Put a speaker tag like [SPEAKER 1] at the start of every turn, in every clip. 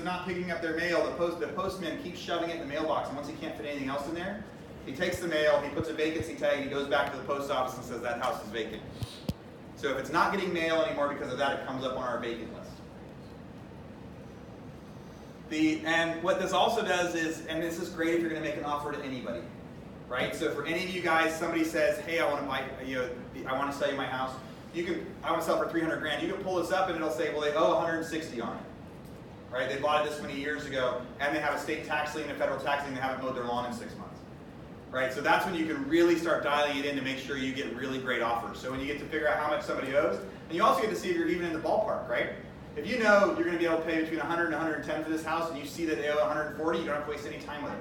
[SPEAKER 1] not picking up their mail, the postman keeps shoving it in the mailbox, and once he can't fit anything else in there, he takes the mail, he puts a vacancy tag, and he goes back to the post office and says that house is vacant. So if it's not getting mail anymore because of that, it comes up on our vacant list. And what this also does is, and this is great if you're going to make an offer to anybody, right? So for any of you guys, somebody says, hey, I want to buy, I want to sell you my house. I want to sell for 300 grand. You can pull this up and it'll say, well, they owe 160 on it, right? They bought it this many years ago, and they have a state tax lien and a federal tax lien. They haven't mowed their lawn in 6 months, right? So that's when you can really start dialing it in to make sure you get really great offers. So when you get to figure out how much somebody owes, and you also get to see if you're even in the ballpark, right? If you know you're going to be able to pay between 100 and 110 for this house, and you see that they owe 140, you don't have to waste any time with it.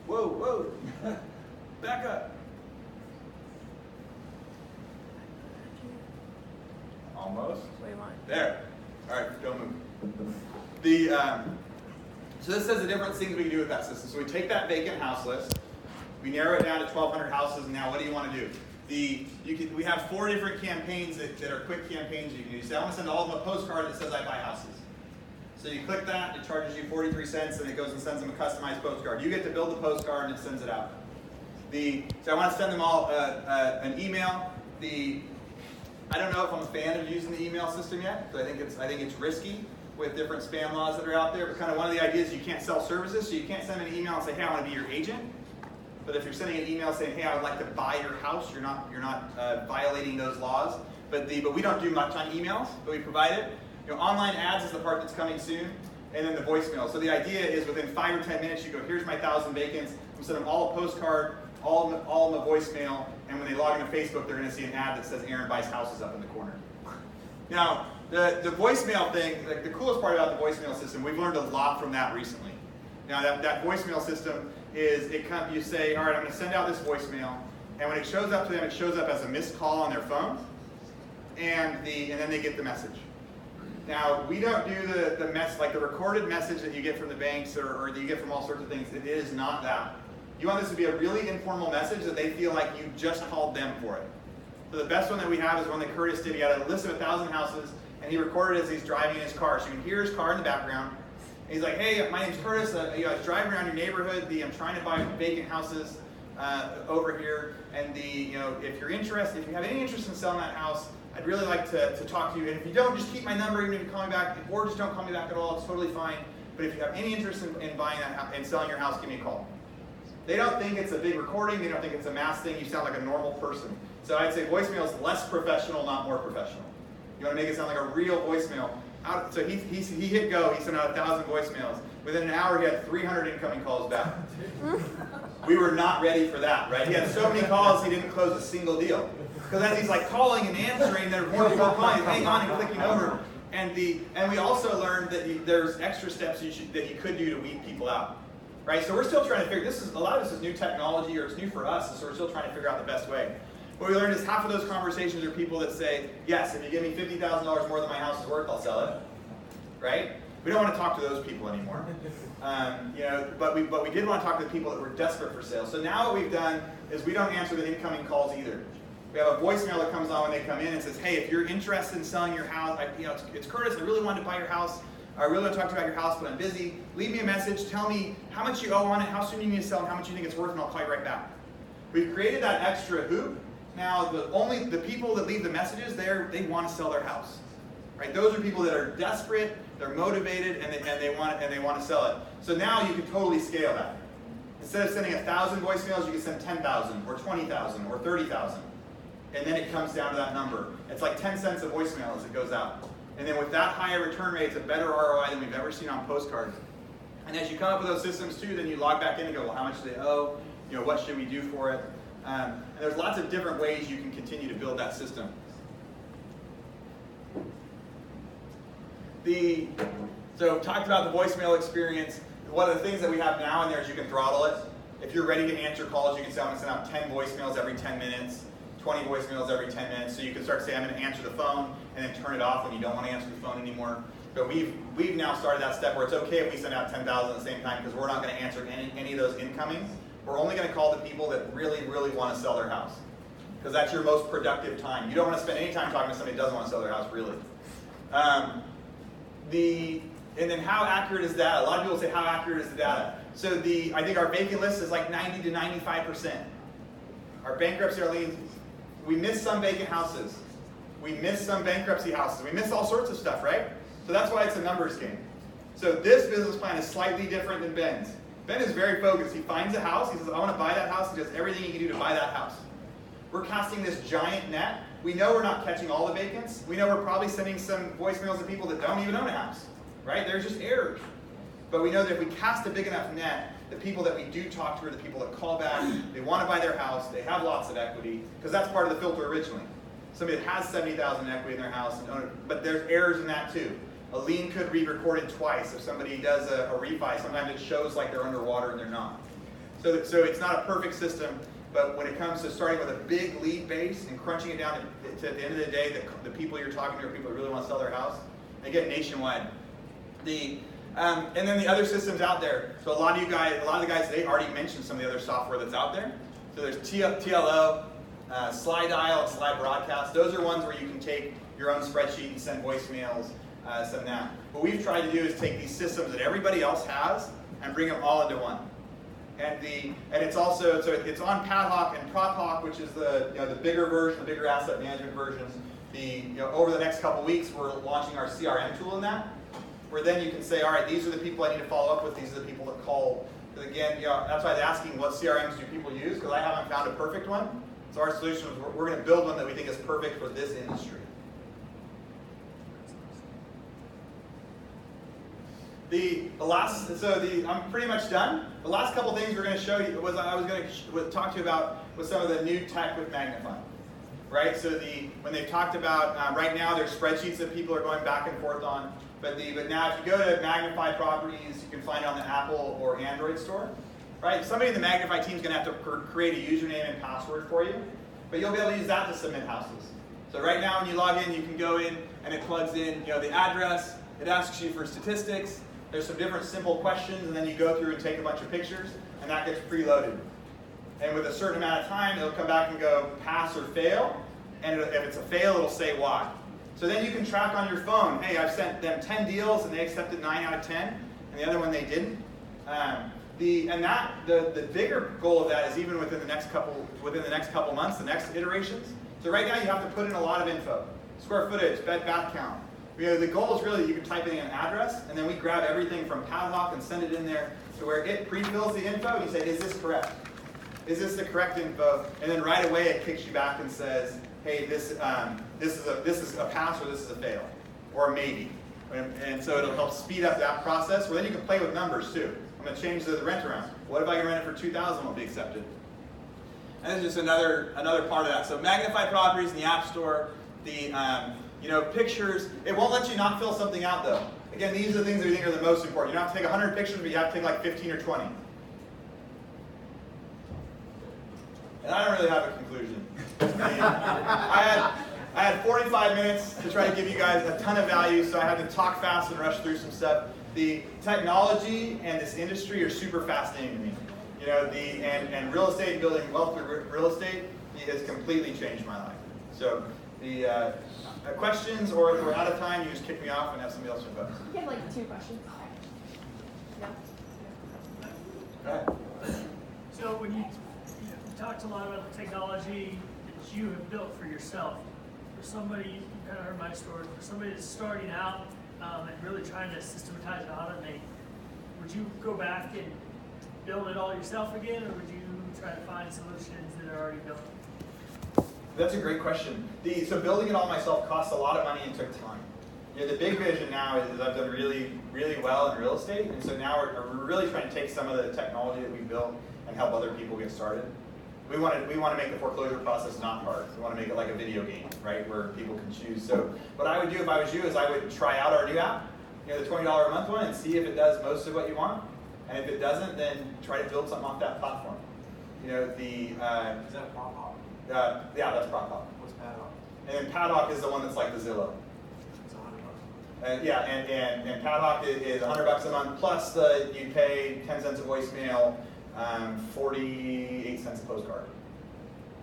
[SPEAKER 1] Whoa, whoa, back up. Almost. There. All right, don't move. So this says the different things we can do with that system. So we take that vacant house list, we narrow it down to 1,200 houses, and now what do you want to do? We have 4 different campaigns that are quick campaigns you can do. So I want to send all of them a postcard that says I buy houses. So you click that, it charges you 43 cents, and it goes and sends them a customized postcard. You get to build the postcard, and it sends it out. So I want to send them all an email. I don't know if I'm a fan of using the email system yet, so I think it's risky with different spam laws that are out there. But kind of one of the ideas is you can't sell services, so you can't send an email and say, hey, I want to be your agent. But if you're sending an email saying, hey, I would like to buy your house, you're not violating those laws. But we don't do much on emails, but we provide it. Online ads is the part that's coming soon, and then the voicemail. So the idea is within 5 or 10 minutes, you go, here's my 1,000 vacants. I'm sending them all a postcard, all of them a voicemail, and when they log into Facebook, they're going to see an ad that says Aaron buys houses up in the corner. Now, the voicemail thing, like the coolest part about the voicemail system, we've learned a lot from that recently. Now, that voicemail system is, you say, all right, I'm going to send out this voicemail, and when it shows up to them, it shows up as a missed call on their phone, and then they get the message. Now, we don't do the recorded message that you get from the banks or that you get from all sorts of things. It is not that. You want this to be a really informal message that they feel like you just called them for it. So the best one that we have is one that Curtis did. He had a list of 1,000 houses, and he recorded as he's driving in his car. So you can hear his car in the background. And he's like, hey, my name's Curtis. I was driving around your neighborhood. I'm trying to buy vacant houses over here. And if you're interested, if you have any interest in selling that house, I'd really like to talk to you. And if you don't, just keep my number, even if you call me back, or just don't call me back at all. It's totally fine. But if you have any interest in buying that house and selling your house, give me a call. They don't think it's a big recording. They don't think it's a mass thing. You sound like a normal person. So I'd say voicemail is less professional, not more professional. You want to make it sound like a real voicemail. So he hit go. He sent out 1,000 voicemails. Within an hour, he had 300 incoming calls back. We were not ready for that, right? He had so many calls, he didn't close a single deal. Because as he's like calling and answering, there are more people calling, hang on and clicking over. And we also learned that there's extra steps that you could do to weed people out. Right? So we're still trying to figure, a lot of this is new technology, or it's new for us, so we're still trying to figure out the best way. What we learned is half of those conversations are people that say, yes, if you give me $50,000 more than my house is worth, I'll sell it. Right? We don't want to talk to those people anymore. But we did want to talk to the people that were desperate for sale. So now what we've done is we don't answer the incoming calls either. We have a voicemail that comes on when they come in and says, hey, if you're interested in selling your house, it's Curtis, I really wanted to buy your house. I really want to talk to you about your house, but I'm busy. Leave me a message. Tell me how much you owe on it, how soon you need to sell, and how much you think it's worth, and I'll call you right back. We've created that extra hoop. Now, the people that leave the messages, they want to sell their house. Right? Those are people that are desperate, they're motivated, and they want to sell it. So now you can totally scale that. Instead of sending 1,000 voicemails, you can send 10,000, or 20,000, or 30,000. And then it comes down to that number. It's like 10 cents a voicemail as it goes out. And then with that higher return rate, it's a better ROI than we've ever seen on postcards. And as you come up with those systems too, then you log back in and go, well, how much do they owe? What should we do for it? And there's lots of different ways you can continue to build that system. So talked about the voicemail experience. One of the things that we have now in there is you can throttle it. If you're ready to answer calls, you can say, I'm going to send out 10 voicemails every 10 minutes. 20 voicemails every 10 minutes, so you can start saying, I'm going to answer the phone, and then turn it off when you don't want to answer the phone anymore. But we've now started that step where it's okay if we send out 10,000 at the same time, because we're not going to answer any of those incomings. We're only going to call the people that really, really want to sell their house, because that's your most productive time. You don't want to spend any time talking to somebody who doesn't want to sell their house, really. And then how accurate is data? A lot of people say, how accurate is the data? So I think our vacant list is like 90 to 95%. Our bankruptcy, our liens, we miss some vacant houses. We miss some bankruptcy houses. We miss all sorts of stuff, right? So that's why it's a numbers game. So this business plan is slightly different than Ben's. Ben is very focused. He finds a house. He says, I want to buy that house. He does everything he can do to buy that house. We're casting this giant net. We know we're not catching all the vacants. We know we're probably sending some voicemails to people that don't even own a house, right? There's just errors. But we know that if we cast a big enough net, the people that we do talk to are the people that call back, they want to buy their house, they have lots of equity, because that's part of the filter originally. Somebody that has $70,000 equity in their house, but there's errors in that too. A lien could be recorded twice. If somebody does a refi, sometimes it shows like they're underwater and they're not. So it's not a perfect system, but when it comes to starting with a big lead base and crunching it down to at the end of the day, the people you're talking to are people who really want to sell their house, again, nationwide. And then the other systems out there. So a lot of the guys, they already mentioned some of the other software that's out there. So there's TLO, Slide Dial, and Slide Broadcast. Those are ones where you can take your own spreadsheet and send voicemails, send that. What we've tried to do is take these systems that everybody else has and bring them all into one. And it's also, so it's on Padhawk and prophawk, which is the bigger version, the bigger asset management versions. Over the next couple weeks, we're launching our CRM tool in that, where then you can say, all right, these are the people I need to follow up with. These are the people that call. Because again, that's why I was asking what CRMs do people use, because I haven't found a perfect one. So our solution is we're going to build one that we think is perfect for this industry. I'm pretty much done. The last couple things we're going to show you I was going to talk to you about was some of the new tech with Magnify. Right? So when they've talked about, right now there's spreadsheets that people are going back and forth on, but now if you go to Magnify Properties, you can find it on the Apple or Android store. Right? Somebody in the Magnify team is going to have to create a username and password for you, but you'll be able to use that to submit houses. So right now when you log in, you can go in and it plugs in the address, it asks you for statistics, there's some different simple questions, and then you go through and take a bunch of pictures, and that gets preloaded. And with a certain amount of time, it'll come back and go pass or fail. And if it's a fail, it'll say why. So then you can track on your phone, hey, I've sent them 10 deals and they accepted 9 out of 10, and the other one they didn't. The bigger goal of that is even within the next couple months, the next iterations. So right now you have to put in a lot of info. Square footage, bed bath count. The goal is really that you can type in an address, and then we grab everything from Padhawk and send it in there to where it pre-fills the info, and you say, is this correct? Is this the correct info? And then right away it kicks you back and says, hey, this is a pass or this is a fail, or a maybe. And so it'll help speed up that process. Well, then you can play with numbers too. I'm going to change the rent around. What if I can rent it for $2,000 will be accepted? And this is just another part of that. So Magnify Properties in the App Store, pictures. It won't let you not fill something out though. Again, these are the things that we think are the most important. You don't have to take 100 pictures, but you have to take like 15 or 20. And I don't really have a conclusion. I had 45 minutes to try to give you guys a ton of value, so I had to talk fast and rush through some stuff. The technology and this industry are super fascinating to me. And real estate and building wealth through real estate has completely changed my life. So the questions, or if we're out of time, you just kick me off and have somebody else jump up.
[SPEAKER 2] You have like 2 questions. Yeah.
[SPEAKER 1] Go ahead.
[SPEAKER 3] So when you talked a lot about the technology that you have built for yourself, for somebody, you kind of heard my story, for somebody that's starting out and really trying to systematize and automate, would you go back and build it all yourself again, or would you try to find solutions that are already built?
[SPEAKER 1] That's a great question. So building it all myself cost a lot of money and took time. The big vision now is I've done really, really well in real estate, and so now we're really trying to take some of the technology that we built and help other people get started. We want to make the foreclosure process not hard. We want to make it like a video game, right, where people can choose. So what I would do if I was you is I would try out our new app, the $20 a month one, and see if it does most of what you want. And if it doesn't, then try to build something off that platform.
[SPEAKER 4] Is that prophawk?
[SPEAKER 1] Yeah, that's prophawk.
[SPEAKER 4] What's padhawk?
[SPEAKER 1] And then padhawk is the one that's like the Zillow.
[SPEAKER 4] It's $100.
[SPEAKER 1] And padhawk is $100 a month, plus you pay 10 cents a voicemail, 48 cents a postcard.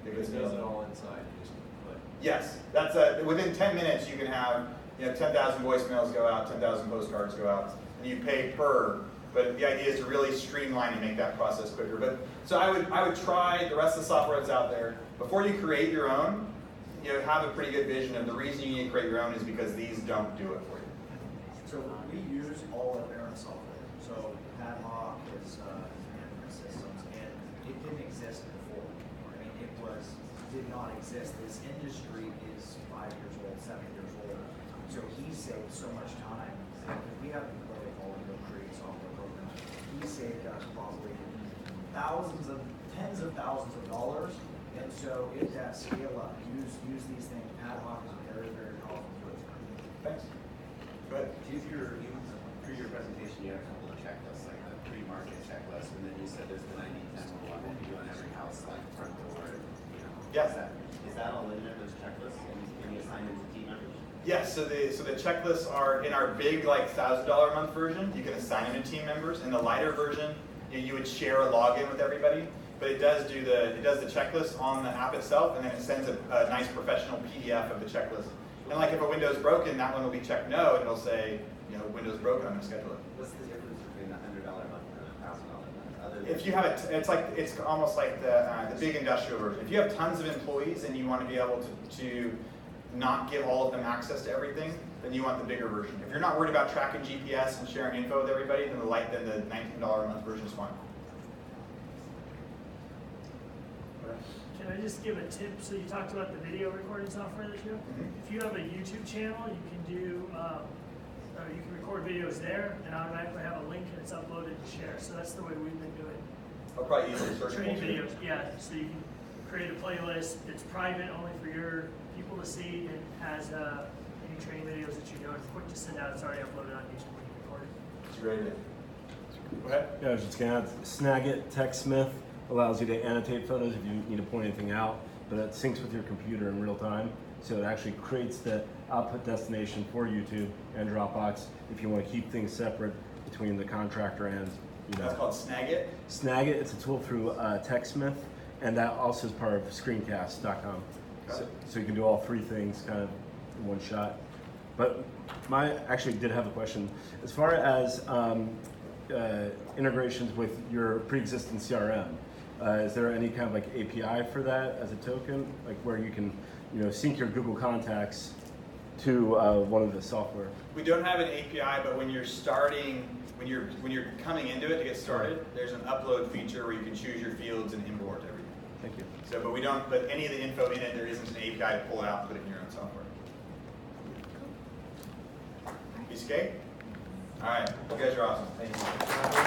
[SPEAKER 4] It does it all inside. You just click.
[SPEAKER 1] Yes, that's within 10 minutes you can have 10,000 voicemails go out, 10,000 postcards go out, and you pay per. But the idea is to really streamline and make that process quicker. But so I would try the rest of the software that's out there before you create your own. Have a pretty good vision of the reason you need to create your own is because these don't do it for you.
[SPEAKER 4] So we use all of Aaron's software. So Padhawk is management systems, and it didn't exist before. I mean, did not exist. This industry is 5 years old, 7 years old. So he saved so much time. We have the protocol to create software programs. He saved us probably tens of thousands of dollars. And so it's that scale up. Use these things. Padhawk is very, very powerful for this.
[SPEAKER 1] Thanks. Go ahead.
[SPEAKER 5] Through your presentation, you had a couple of checklists, like the pre-market checklist, and then you said there's the 90-10 rule. I won't be on every house, like front door.
[SPEAKER 1] Yes.
[SPEAKER 5] Is that all in there, those checklists? Can you assign them to team members?
[SPEAKER 1] Yes, so the checklists are in our big $1,000 a month version. You can assign them to team members. In the lighter version, you would share a login with everybody. But it does the checklist on the app itself, and then it sends a nice professional PDF of the checklist. And like if a window's broken, that one will be checked no, and it'll say, window's broken, I'm gonna schedule it.
[SPEAKER 5] What's the difference between the $100 a month and the $1,000 a month?
[SPEAKER 1] If you have it's almost like the big industrial version. If you have tons of employees and you want to be able to not give all of them access to everything, then you want the bigger version. If you're not worried about tracking GPS and sharing info with everybody, then the $19 a month version is fine.
[SPEAKER 3] Can I just give a tip? So you talked about the video recording software that you have. If you have a YouTube channel, you can do, you can record videos there and automatically have a link and it's uploaded and shared. So that's the way we've been doing
[SPEAKER 1] I'll probably use it.
[SPEAKER 3] training videos. Yeah, so you can create a playlist. It's private, only for your people to see. It has any training videos that you know. It's quick to send out. It's already uploaded on YouTube when you record it.
[SPEAKER 1] It's a great idea. Go ahead.
[SPEAKER 6] Yeah, I was just gonna add, Snagit TechSmith allows you to annotate photos if you need to point anything out, but it syncs with your computer in real time. So it actually creates the output destination for YouTube and Dropbox if you want to keep things separate between the contractor and,
[SPEAKER 1] That's called Snagit.
[SPEAKER 6] Snagit, it's a tool through TechSmith, and that also is part of screencast.com. So you can do all three things kind of in one shot. But actually did have a question. As far as integrations with your pre-existing CRM, is there any kind of like API for that as a token, like where you can, sync your Google contacts to one of the software?
[SPEAKER 1] We don't have an API, but when you're starting, when you're coming into it to get started, there's an upload feature where you can choose your fields and import everything.
[SPEAKER 6] Thank you.
[SPEAKER 1] So, but we don't. But any of the info in it, there isn't an API to pull it out and put it in your own software. Piece of cake. All right, you guys are awesome. Thank you.